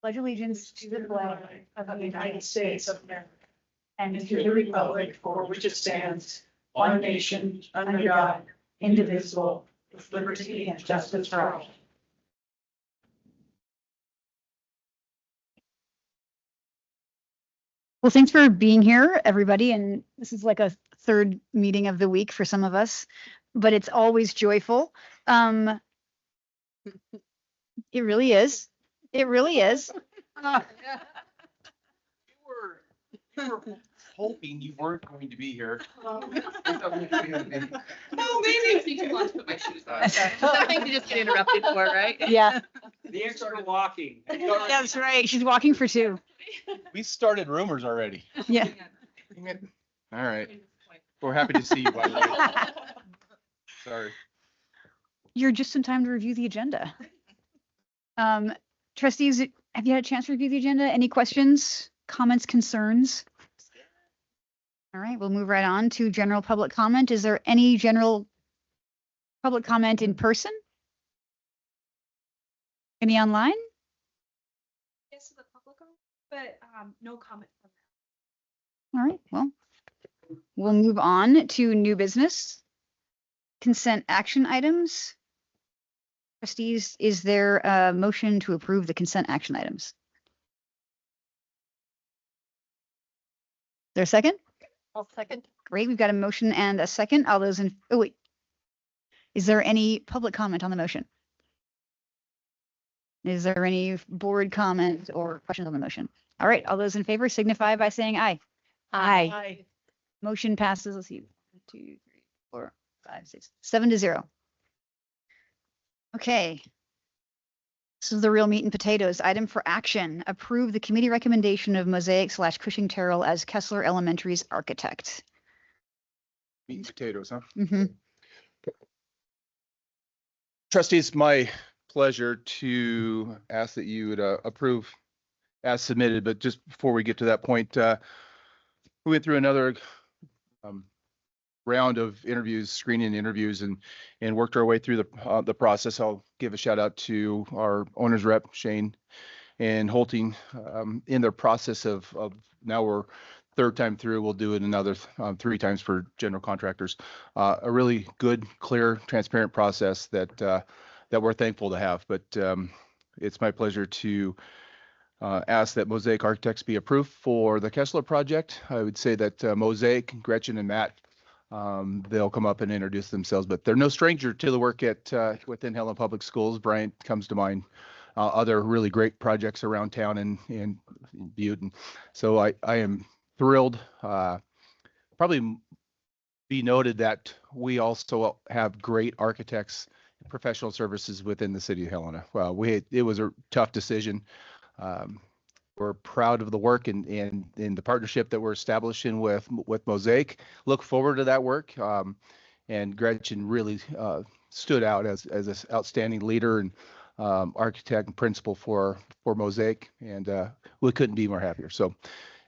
Pledge allegiance to the flag of the United States of America and and to the republic for which it stands, one nation, under God, indivisible, with liberty and justice for all. Well, thanks for being here, everybody. And this is like a third meeting of the week for some of us, but it's always joyful. It really is. It really is. You were hoping you weren't going to be here. Oh, maybe if you two want to put my shoes on. Something to just get interrupted for, right? Yeah, The extra walking. that's right. She's walking for two. We started rumors already. Yeah. All right. We're happy to see you, by the way. Sorry. You're just in time to review the agenda. Trustees, have you had a chance to review the agenda? Any questions, comments, concerns? All right, we'll move right on to general public comment. Is there any general public comment in person? Any online? Yes, to the public, but no comment from All right, well, we'll move on to new business. Consent action items. Trustees, is there a motion to approve the consent action items? Is there a second? I'll second. Great, we've got a motion and a second. All those in, oh wait. Is there any public comment on the motion? Is there any board comment or questions on the motion? All right, all those in favor signify by saying aye. Aye. Motion passes, let's see, 1, 2, 3, 4, 5, 6, 7-0. Okay. This is the real meat and potatoes. Item for action, approve the committee recommendation of Mosaic/Cushing Terrell as Kessler Elementary's architect. Meat and potatoes, huh? Mhm. Trustees, my pleasure to ask that you would approve as submitted, but just before we get to that point, we went through another round of interviews, screening interviews, and worked our way through the process. I'll give a shout out to our owner's rep, Shane and Holting, in their process of now we're third time through. We'll do it another 3 times for general contractors. A really good, clear, transparent process that we're thankful to have. But it's my pleasure to ask that Mosaic Architects be approved for the Kessler project. I would say that Mosaic, Gretchen, and Matt, they'll come up and introduce themselves, but they're no stranger to the work at within Helena Public Schools. Bryant comes to mind. Other really great projects around town and Butte. And so I am thrilled. Probably be noted that we also have great architects, professional services within the city of Helena. Well, it was a tough decision. We're proud of the work and the partnership that we're establishing with Mosaic. Look forward to that work. And Gretchen really stood out as an outstanding leader and architect and principal for Mosaic, and we couldn't be more happier. So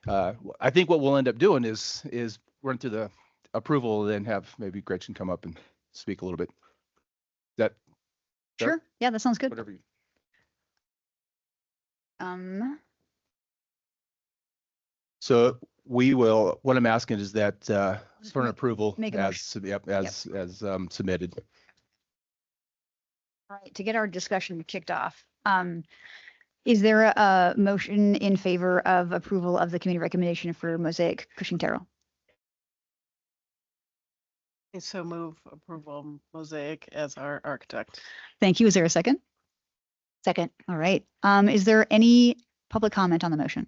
I think what we'll end up doing is run through the approval and then have maybe Gretchen come up and speak a little bit. That Sure, yeah, that sounds good. whatever you. So we will, what I'm asking is that for an approval Make a as submitted. All right, to get our discussion kicked off, is there a motion in favor of approval of the committee recommendation for Mosaic Cushing Terrell? So move approval of Mosaic as our architect. Thank you. Is there a second? Second. All right. Is there any public comment on the motion?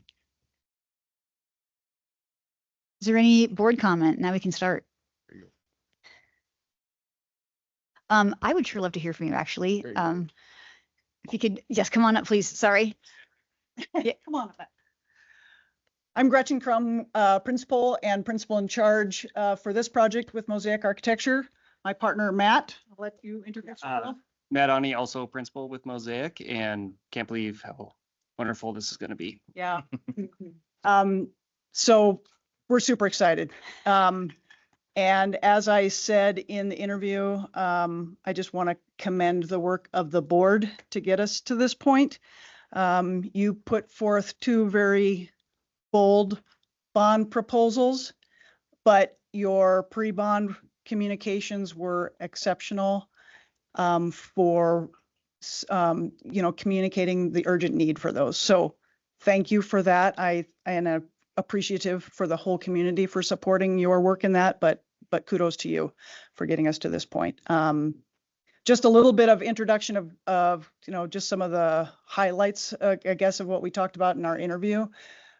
Is there any board comment? Now we can start. There you I would sure love to hear from you, actually. There you go. If you could, yes, come on up, please. Sorry. Yeah, come on up. I'm Gretchen Crum, principal in charge for this project with Mosaic Architecture. My partner, Matt, I'll let you introduce yourself. Matt Ani, also principal with Mosaic, and can't believe how wonderful this is going to be. Yeah. So we're super excited. And as I said in the interview, I just want to commend the work of the board to get us to this point. You put forth two very bold bond proposals, but your pre-bond communications were exceptional for communicating the urgent need for those. So thank you for that. I am appreciative for the whole community for supporting your work in that, but kudos to you for getting us to this point. Just a little bit of introduction of just some of the highlights, I guess, of what we talked about in our interview.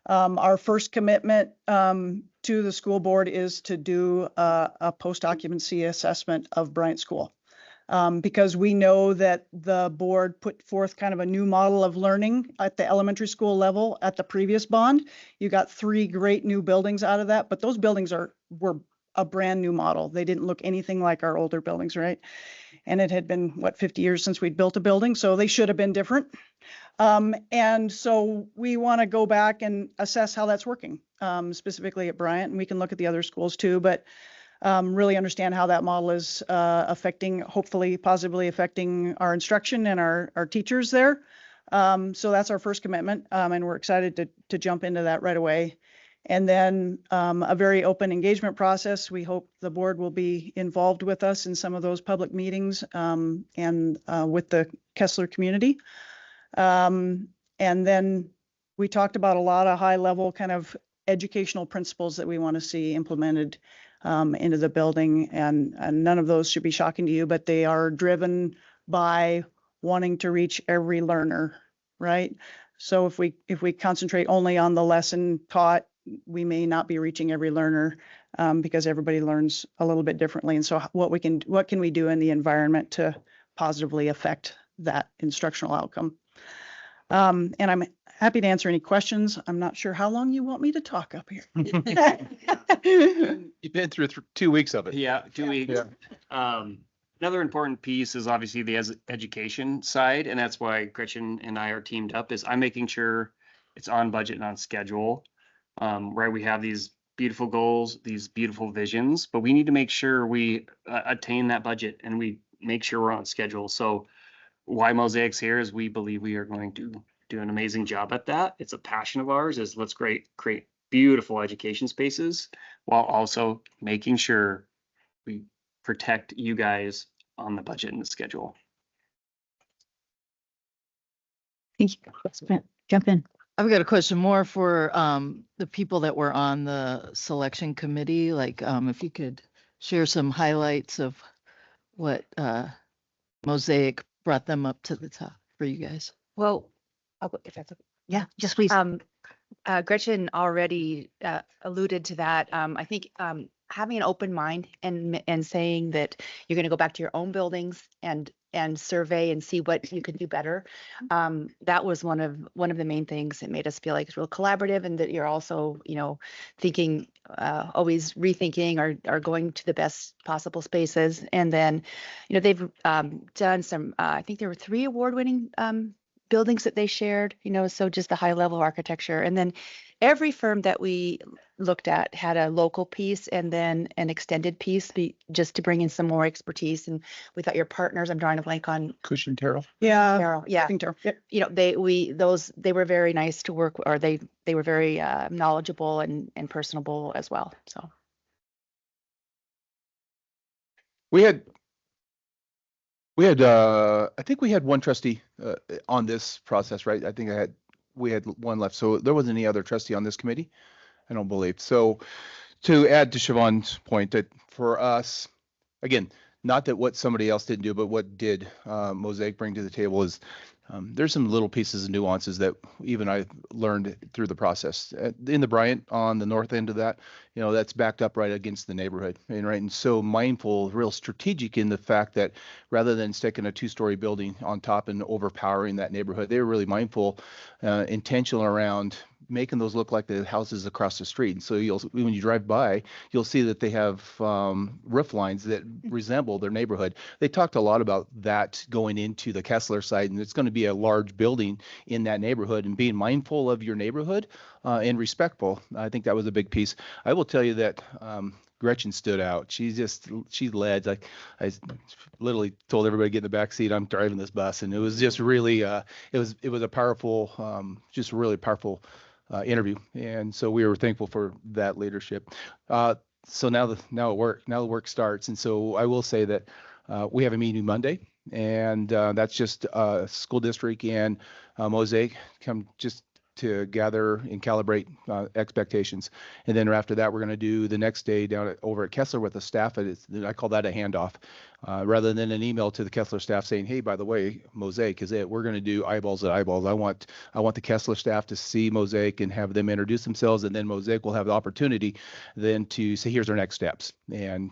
Our first commitment to the school board is to do a post-occupancy assessment of Bryant School. Because we know that the board put forth kind of a new model of learning at the elementary school level at the previous bond. You got 3 great new buildings out of that, but those buildings were a brand new model. They didn't look anything like our older buildings, right? And it had been, 50 years since we'd built a building, so they should have been different. And so we want to go back and assess how that's working, specifically at Bryant, and we can look at the other schools too, but really understand how that model is hopefully positively affecting our instruction and our teachers there. So that's our first commitment, and we're excited to jump into that right away. And then a very open engagement process. We hope the board will be involved with us in some of those public meetings and with the Kessler community. And then we talked about a lot of high level kind of educational principles that we want to see implemented into the building, and none of those should be shocking to you, but they are driven by wanting to reach every learner, right? So if we concentrate only on the lesson taught, we may not be reaching every learner because everybody learns a little bit differently. And so what can we do in the environment to positively affect that instructional outcome? And I'm happy to answer any questions. I'm not sure how long you want me to talk up here. You've been through 2 weeks of it. Yeah, 2 weeks. Another important piece is obviously the education side, and that's why Gretchen and I are teamed up, is I'm making sure it's on budget and on schedule. Right, we have these beautiful goals, these beautiful visions, but we need to make sure we attain that budget and we make sure we're on schedule. So why Mosaic's here is we believe we are going to do an amazing job at that. It's a passion of ours, is let's create beautiful education spaces while also making sure we protect you guys on the budget and the schedule. Thank you. Jump in. I've got a question more for the people that were on the selection committee. Like, if you could share some highlights of what Mosaic brought them up to the top for you guys. Well, if that's okay. Yeah, just please. Gretchen already alluded to that. I think having an open mind and saying that you're going to go back to your own buildings and survey and see what you can do better. That was one of the main things that made us feel like it's real collaborative, and that you're also, thinking, always rethinking or going to the best possible spaces. And then, they've done some, I think there were 3 award-winning buildings that they shared, so just the high level of architecture. And then every firm that we looked at had a local piece and then an extended piece just to bring in some more expertise. And we thought your partners, I'm drawing a blank on Cushing Terrell. Yeah. Carol. Yeah. I think yep. They were very nice to work, or they were very knowledgeable and personable as well. So We had, I think we had one trustee on this process, right? I think we had one left. So there wasn't any other trustee on this committee, I don't believe. So to add to Siobhan's point, that for us, again, not that what somebody else didn't do, but what did Mosaic bring to the table is there's some little pieces and nuances that even I learned through the process. In the Bryant, on the north end of that, that's backed up right against the neighborhood, and so mindful, real strategic in the fact that rather than sticking a 2-story building on top and overpowering that neighborhood, they were really mindful, intentional around making those look like the houses across the street. And so when you drive by, you'll see that they have roof lines that resemble their neighborhood. They talked a lot about that going into the Kessler site, and it's going to be a large building in that neighborhood, and being mindful of your neighborhood and respectful. I think that was a big piece. I will tell you that Gretchen stood out. She led. Like I literally told everybody to get in the back seat. I'm driving this bus, and it was just really it was a powerful, just really powerful interview. And so we were thankful for that leadership. So now the work starts. And so I will say that we have a meeting Monday, and that's just school district and Mosaic come just to gather and calibrate expectations. And then after that, we're going to do the next day over at Kessler with the staff. I call that a handoff. Rather than an email to the Kessler staff saying, hey, by the way, Mosaic is it. We're going to do eyeballs to eyeballs. I want the Kessler staff to see Mosaic and have them introduce themselves, and then Mosaic will have the opportunity then to say, here's our next steps, and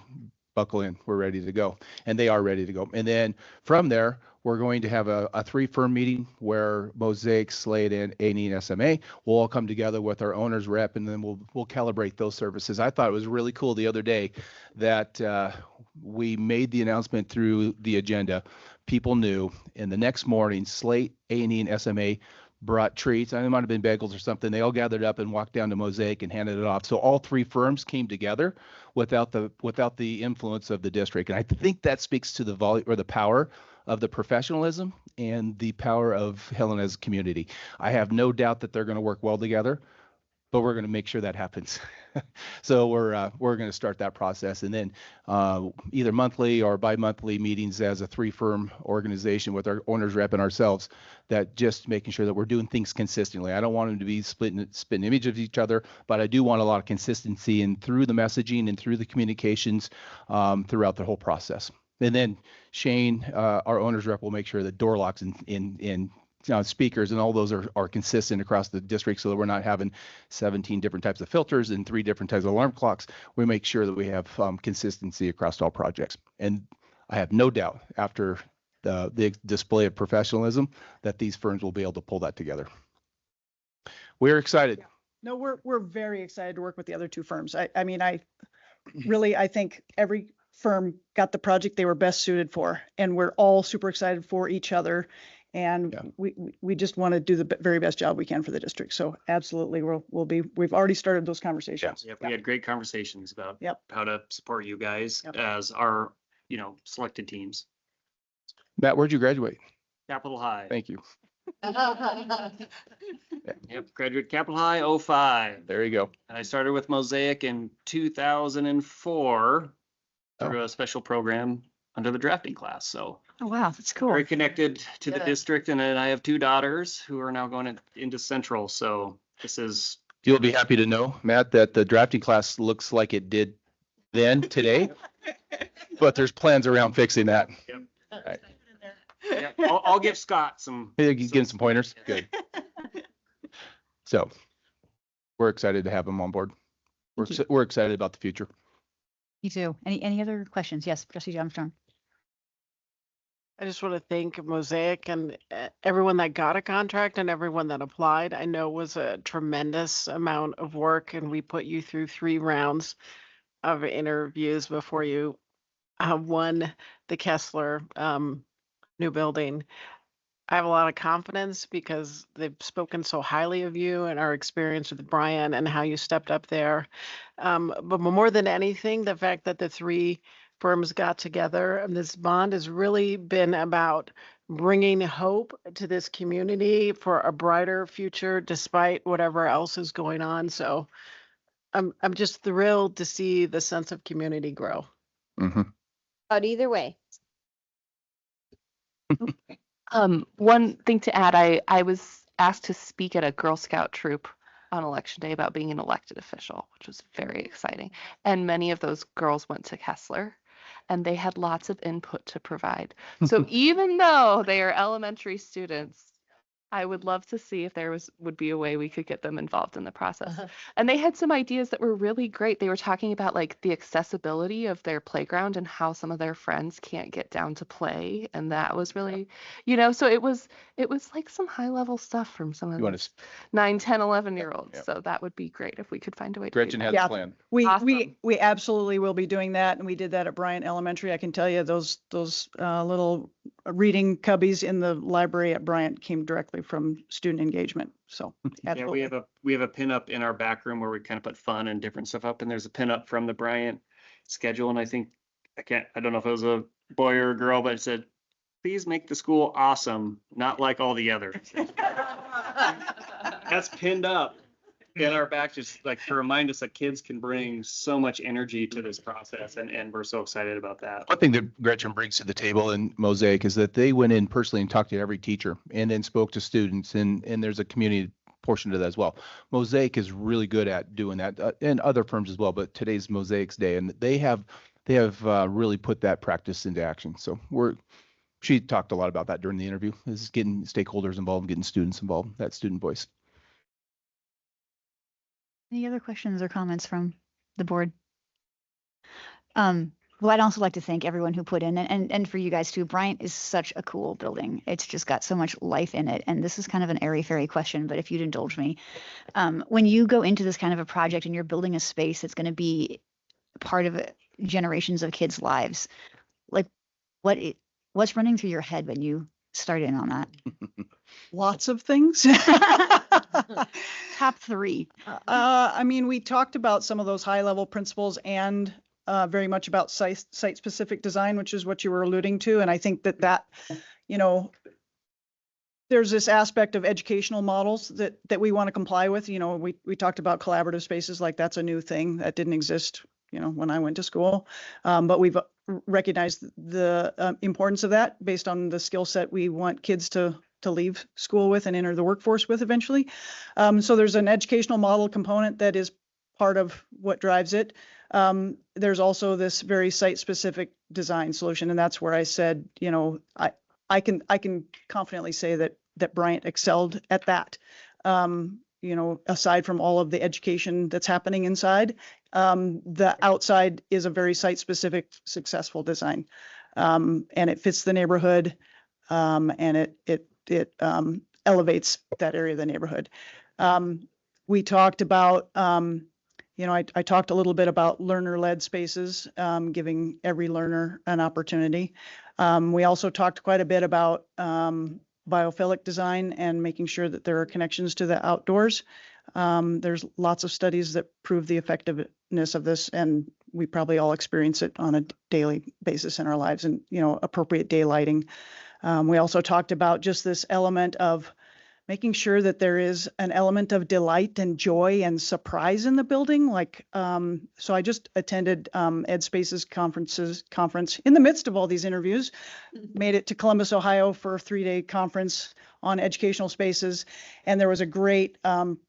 buckle in, we're ready to go. And they are ready to go. And then from there, we're going to have a 3-firm meeting where Mosaic, Slade, and A&E and SMA will all come together with our owner's rep, and then we'll calibrate those services. I thought it was really cool the other day that we made the announcement through the agenda. People knew, and the next morning, Slate, A&E, and SMA brought treats. I might have been bagels or something. They all gathered up and walked down to Mosaic and handed it off. So all 3 firms came together without the influence of the district. And I think that speaks to the volume or the power of the professionalism and the power of Helena's community. I have no doubt that they're going to work well together, but we're going to make sure that happens. So we're going to start that process, and then either monthly or bi-monthly meetings as a 3-firm organization with our owners rep and ourselves, that just making sure that we're doing things consistently. I don't want them to be spitting image of each other, but I do want a lot of consistency and through the messaging and through the communications throughout the whole process. And then Shane, our owners rep, will make sure that door locks in speakers and all those are consistent across the district, so that we're not having 17 different types of filters and 3 different types of alarm clocks. We make sure that we have consistency across all projects. And I have no doubt after the display of professionalism that these firms will be able to pull that together. We're excited. No, we're very excited to work with the other 2 firms. I mean, I think every firm got the project they were best suited for, and we're all super excited for each other. And Yeah. we just want to do the very best job we can for the district. So absolutely, we've already started those conversations. Yep, we had great conversations about Yep. how to support you guys Yep. as our, selected teams. Matt, where'd you graduate? Capital High. Thank you. Yep, graduate Capital High 05. There you go. And I started with Mosaic in 2004 through Oh. a special program under the drafting class. So Oh, wow, that's cool. very connected to the Yeah. district. And then I have 2 daughters who are now going into Central. So this is, You'll be happy to know, Matt, that the drafting class looks like it did then today, but there's plans around fixing that. yeah, I'll give Scott some. Hey, give him some pointers. Good. So we're excited to have him on board. We're excited about the future. Me too. Any other questions? Yes, Trustee Armstrong. I just want to thank Mosaic and everyone that got a contract and everyone that applied. I know it was a tremendous amount of work, and we put you through 3 rounds of interviews before you won the Kessler new building. I have a lot of confidence because they've spoken so highly of you and our experience with Brian and how you stepped up there. But more than anything, the fact that the 3 firms got together and this bond has really been about bringing hope to this community for a brighter future despite whatever else is going on. So I'm just thrilled to see the sense of community grow. Mhm. But either way. One thing to add, I was asked to speak at a Girl Scout troop on election day about being an elected official, which was very exciting. And many of those girls went to Kessler and they had lots of input to provide. So even though they are elementary students, I would love to see if there would be a way we could get them involved in the process. And they had some ideas that were really great. They were talking about like the accessibility of their playground and how some of their friends can't get down to play. And that was really, so it was like some high level stuff from some of You want those to, 9, 10, 11-year-olds. Yeah. So that would be great if we could find a way to do Gretchen that. has Yeah. a plan. We Awesome. absolutely will be doing that, and we did that at Bryant Elementary. I can tell you those little reading cubbies in the library at Bryant came directly from student engagement. So Yeah, absolutely. we have a pin up in our back room where we kind of put fun and different stuff up. And there's a pin up from the Bryant schedule. And I think, I don't know if it was a boy or a girl, but it said, please make the school awesome, not like all the others. That's pinned up in our back, just like to remind us that kids can bring so much energy to this process. And we're so excited about that. One thing that Gretchen brings to the table in Mosaic is that they went in personally and talked to every teacher and then spoke to students, and there's a community portion to that as well. Mosaic is really good at doing that, and other firms as well, but today's Mosaic's day, and they have really put that practice into action. So she talked a lot about that during the interview, is getting stakeholders involved, getting students involved, that student voice. Any other questions or comments from the board? Well, I'd also like to thank everyone who put in, and for you guys too. Bryant is such a cool building. It's just got so much life in it. And this is kind of an airy-fairy question, but if you'd indulge me, when you go into this kind of a project and you're building a space that's going to be part of generations of kids' lives, like what's running through your head when you start in on that? Lots of things. Top three. I mean, we talked about some of those high level principles and very much about site specific design, which is what you were alluding to. And I think that, you know, there's this aspect of educational models that we want to comply with. You know, we talked about collaborative spaces, like that's a new thing that didn't exist, you know, when I went to school. But we've recognized the importance of that based on the skill set we want kids to leave school with and enter the workforce with eventually. So there's an educational model component that is part of what drives it. There's also this very site-specific design solution, and that's where I said, you know, I can confidently say that Bryant excelled at that. You know, aside from all of the education that's happening inside, the outside is a very site-specific, successful design, and it fits the neighborhood, and it elevates that area of the neighborhood. We talked about, you know, I talked a little bit about learner-led spaces, giving every learner an opportunity. We also talked quite a bit about biophilic design and making sure that there are connections to the outdoors. There's lots of studies that prove the effectiveness of this, and we probably all experience it on a daily basis in our lives, and, you know, appropriate daylighting. We also talked about just this element of making sure that there is an element of delight and joy and surprise in the building. Like, so I just attended Ed Spaces conference in the midst of all these interviews, made it to Columbus, Ohio for a 3-day conference on educational spaces. And there was a great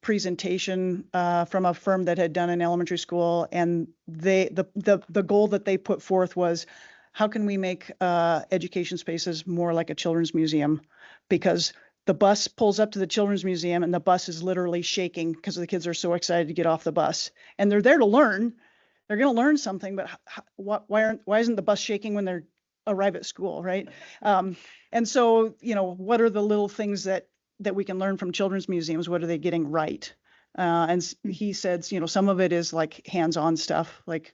presentation from a firm that had done an elementary school. And the goal that they put forth was, how can we make education spaces more like a children's museum? Because the bus pulls up to the children's museum and the bus is literally shaking because the kids are so excited to get off the bus, and they're there to learn. They're going to learn something, but why isn't the bus shaking when they arrive at school, right? And so, you know, what are the little things that we can learn from children's museums? What are they getting right? And he said, you know, some of it is like hands-on stuff, like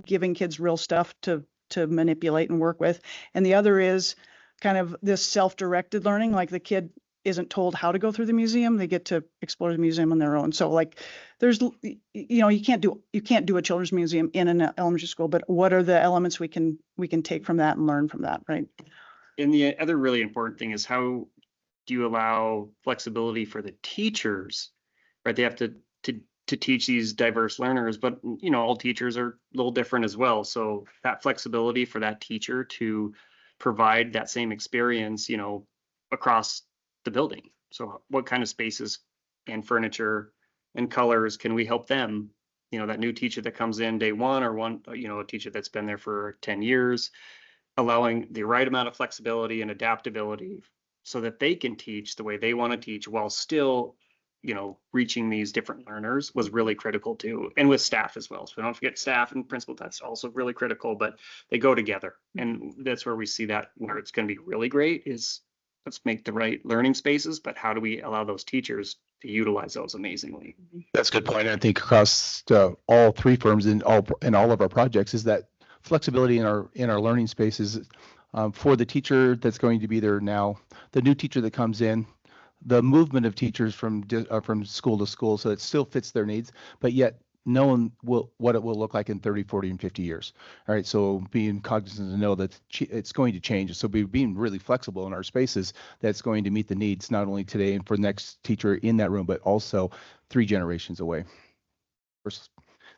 giving kids real stuff to manipulate and work with. And the other is kind of this self-directed learning, like the kid isn't told how to go through the museum, they get to explore the museum on their own. So like there's, you know, you can't do a children's museum in an elementary school, but what are the elements we can take from that and learn from that, right? And the other really important thing is, how do you allow flexibility for the teachers, right? They have to teach these diverse learners, but, you know, all teachers are a little different as well. So that flexibility for that teacher to provide that same experience, you know, across the building. So what kind of spaces and furniture and colors can we help them? You know, that new teacher that comes in day one, or a teacher that's been there for 10 years, allowing the right amount of flexibility and adaptability so that they can teach the way they want to teach while still, you know, reaching these different learners was really critical too. And with staff as well. So don't forget staff and principal, that's also really critical, but they go together. And that's where we see that where it's going to be really great is, let's make the right learning spaces, but how do we allow those teachers to utilize those amazingly? That's a good point. I think across all three firms in all of our projects is that flexibility in our learning spaces for the teacher that's going to be there now, the new teacher that comes in, the movement of teachers from school to school, so it still fits their needs, but yet knowing what it will look like in 30, 40, and 50 years. All right. So being cognizant to know that it's going to change. So being really flexible in our spaces that's going to meet the needs not only today and for the next teacher in that room, but also 3 generations away.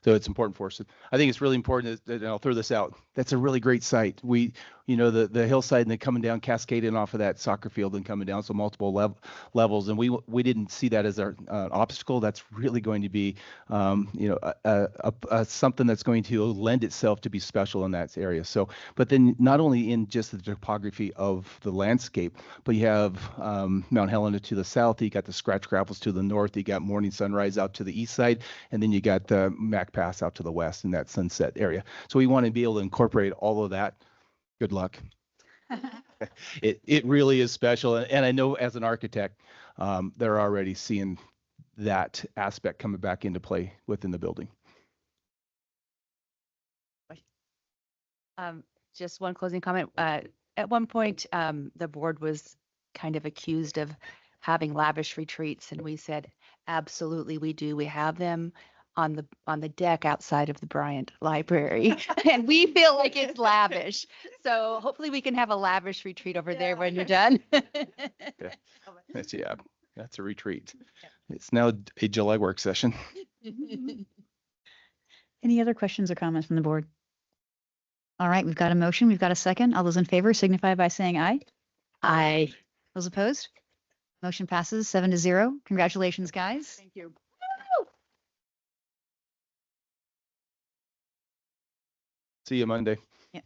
So it's important for us. I think it's really important that, and I'll throw this out. That's a really great site. The hillside and then coming down, cascading off of that soccer field and coming down, so multiple levels. And we didn't see that as our obstacle. That's really going to be, something that's going to lend itself to be special in that area. So, but then not only in just the topography of the landscape, but you have Mount Helena to the south, you got the Scratch Gravels to the north, you got Morning Sunrise out to the east side, and then you got the Mac Pass out to the west in that Sunset area. So we want to be able to incorporate all of that. Good luck. It really is special. And I know as an architect, they're already seeing that aspect coming back into play within the building. Just one closing comment. At one point, the board was kind of accused of having lavish retreats, and we said, absolutely, we do. We have them on the deck outside of the Bryant Library, and we feel like it's lavish. So hopefully we can have a lavish retreat over there when you're done. That's a retreat. It's now a July work session. Any other questions or comments from the board? All right, we've got a motion. We've got a second. All those in favor signify by saying aye. Aye. Those opposed? Motion passes 7-0. Congratulations, guys. Thank you. See you Monday. Yeah.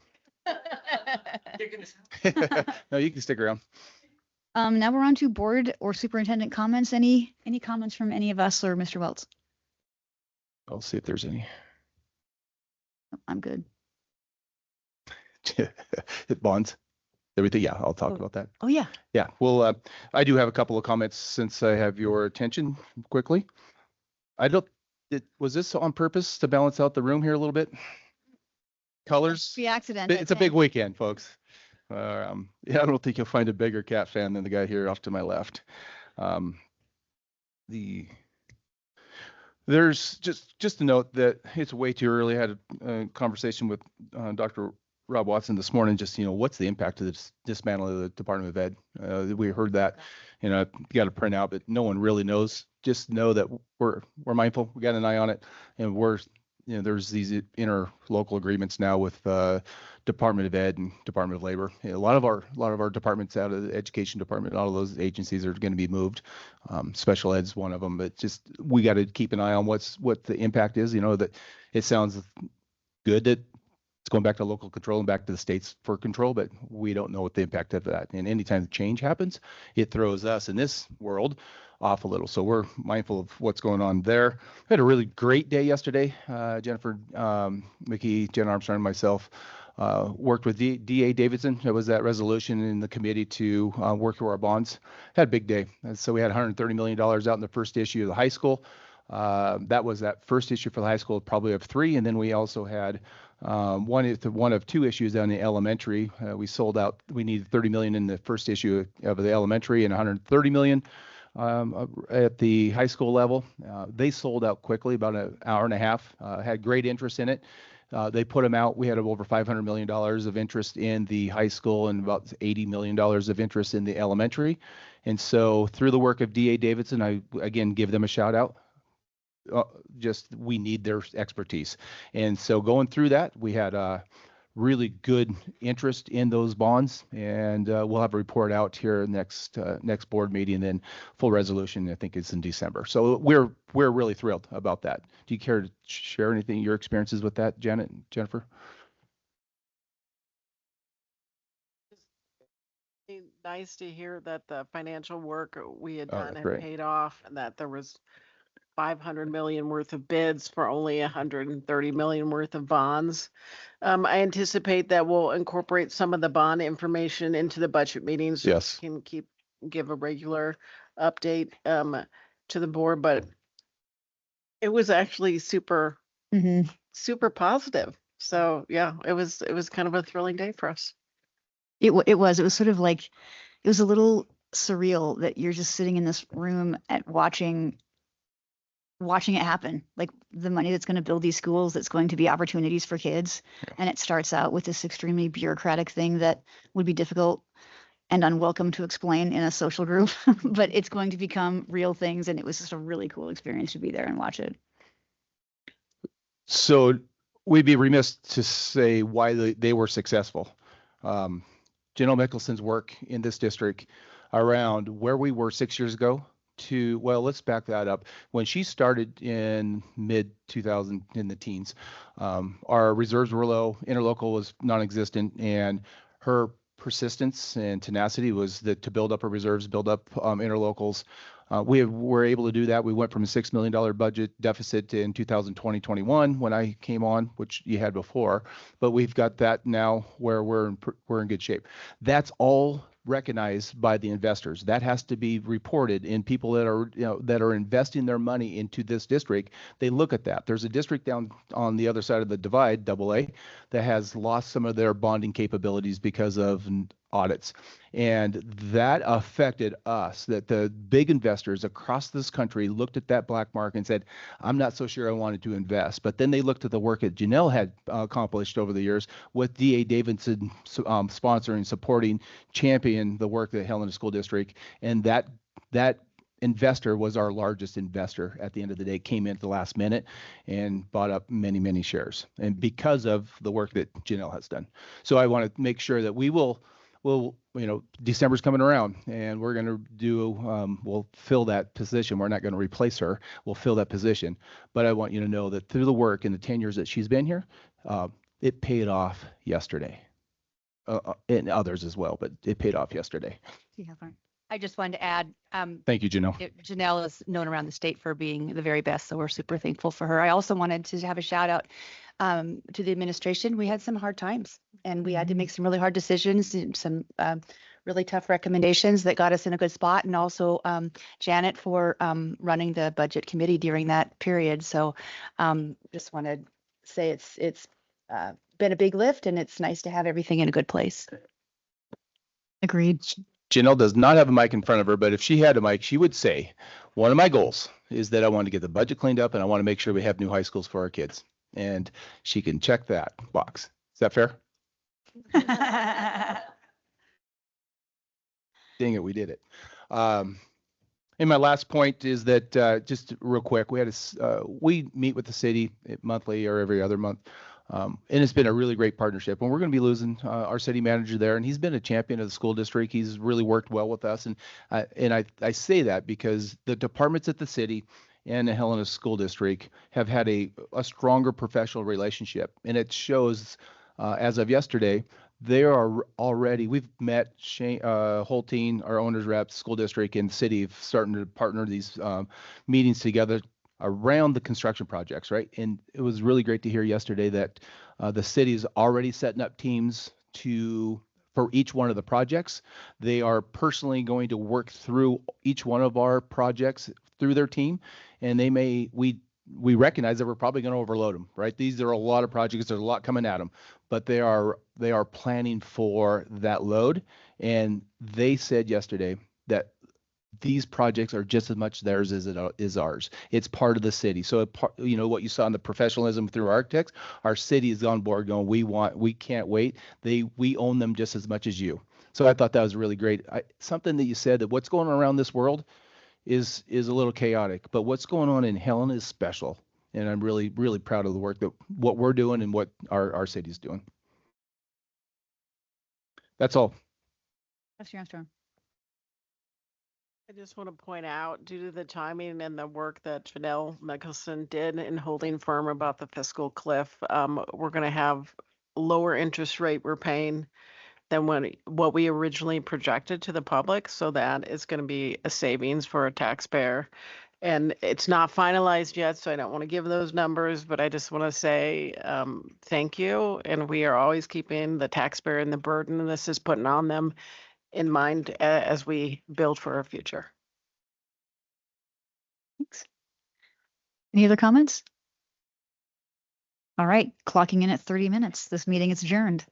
No, you can stick around. Now we're on to board or superintendent comments. Any comments from any of us or Mr. Welts? I'll see if there's any. I'm good. Bonds. Everything. Yeah, I'll talk about that. Oh, yeah. Yeah. Well, I do have a couple of comments since I have your attention quickly. Was this on purpose to balance out the room here a little bit? Colors. Be accident. It's a big weekend, folks. Yeah, I don't think you'll find a bigger Cat fan than the guy here off to my left. There's just to note that it's way too early. I had a conversation with Dr. Rob Watson this morning. Just what's the impact of this dismantling of the Department of Ed? We heard that, you got to print out, but no one really knows. Just know that we're mindful. We got an eye on it, and there's these interlocal agreements now with Department of Ed and Department of Labor. A lot of our departments out of the education department, all of those agencies are going to be moved. Special ed's one of them, but just we got to keep an eye on what the impact is. That it sounds good that it's going back to local control and back to the states for control, but we don't know what the impact of that. And anytime change happens, it throws us in this world off a little. So we're mindful of what's going on there. We had a really great day yesterday. Jennifer McKee, Jen Armstrong, and myself worked with DA Davidson. It was that resolution in the committee to work through our bonds. Had a big day. And so we had $130 million out in the first issue of the high school. That was that first issue for the high school, probably of 3. And then we also had one of 2 issues down in the elementary. We sold out. We needed $30 million in the first issue of the elementary and $130 million at the high school level. They sold out quickly, about an hour and a half. Had great interest in it. They put them out. We had over $500 million of interest in the high school and about $80 million of interest in the elementary. And so through the work of DA Davidson, I again give them a shout out. We need their expertise. And so going through that, we had really good interest in those bonds, and we'll have a report out here next board meeting, and then full resolution I think is in December. So we're really thrilled about that. Do you care to share anything, your experiences with that, Janet and Jennifer? Nice to hear that the financial work we had done had great. paid off, and that there was 500 million worth of bids for only 130 million worth of bonds. I anticipate that we'll incorporate some of the bond information into the budget meetings. So Yes. we can give a regular update to the board, but it was actually super positive. So yeah, it was kind of a thrilling day for us. It was sort of like, it was a little surreal that you're just sitting in this room watching watching it happen, like the money that's going to build these schools, that's going to be opportunities for kids. And it starts out with this extremely bureaucratic thing that would be difficult and unwelcome to explain in a social group, but it's going to become real things. And it was just a really cool experience to be there and watch it. So we'd be remiss to say why they were successful. Janelle Mickelson's work in this district around where we were 6 years ago to, well, let's back that up. When she started in mid 2000 in the teens, our reserves were low, interlocal was non-existent, and her persistence and tenacity was to build up our reserves, build up interlocals. We were able to do that. We went from a $6 million budget deficit in 2020-21 when I came on, which you had before, but we've got that now where we're in good shape. That's all recognized by the investors. That has to be reported, in people that are, that are investing their money into this district. They look at that. There's a district down on the other side of the divide, AA, that has lost some of their bonding capabilities because of audits. And that affected us, that the big investors across this country looked at that black mark and said, I'm not so sure I wanted to invest. But then they looked at the work that Janelle had accomplished over the years with D.A. Davidson sponsoring, supporting, championing the work that Helena School District. And that investor was our largest investor at the end of the day, came in at the last minute and bought up many, many shares. And because of the work that Janelle has done. So I want to make sure that we'll, December's coming around and we're going to we'll fill that position. We're not going to replace her. We'll fill that position. But I want you to know that through the work in the 10 years that she's been here, it paid off yesterday. And others as well, but it paid off yesterday. I just wanted to add, Thank you, Janelle. Janelle is known around the state for being the very best, so we're super thankful for her. I also wanted to have a shout out to the administration. We had some hard times and we had to make some really hard decisions, some really tough recommendations that got us in a good spot. And also Janet for running the budget committee during that period. So just want to say it's been a big lift and it's nice to have everything in a good place. Agreed. Janelle does not have a mic in front of her, but if she had a mic, she would say, one of my goals is that I want to get the budget cleaned up and I want to make sure we have new high schools for our kids. And she can check that box. Is that fair? Dang it, we did it. And my last point is that just real quick, we meet with the city monthly or every other month. And it's been a really great partnership. And we're going to be losing our city manager there. And he's been a champion of the school district. He's really worked well with us. And I say that because the departments at the city and the Helena School District have had a stronger professional relationship. And it shows as of yesterday, they are already, we've met Shane Holteen, our owner's rep, school district and city, starting to partner these meetings together around the construction projects, right? And it was really great to hear yesterday that the city is already setting up teams for each one of the projects. They are personally going to work through each one of our projects through their team, and we recognize that we're probably going to overload them, right? These are a lot of projects. There's a lot coming at them, but they are planning for that load. And they said yesterday that these projects are just as much theirs as it is ours. It's part of the city. So, what you saw in the professionalism through architects, our city is on board going, we can't wait. We own them just as much as you. So I thought that was really great. Something that you said, that what's going on around this world is a little chaotic, but what's going on in Helena is special. And I'm really, really proud of the work what we're doing and what our city's doing. That's all. Trustee Armstrong. I just want to point out, due to the timing and the work that Janelle Mickelson did in holding firm about the fiscal cliff, we're going to have lower interest rate we're paying than what we originally projected to the public. So that is going to be a savings for a taxpayer. And it's not finalized yet, so I don't want to give those numbers, but I just want to say thank you. And we are always keeping the taxpayer and the burden this is putting on them in mind as we build for our future. Thanks. Any other comments? All right, clocking in at 30 minutes. This meeting is adjourned.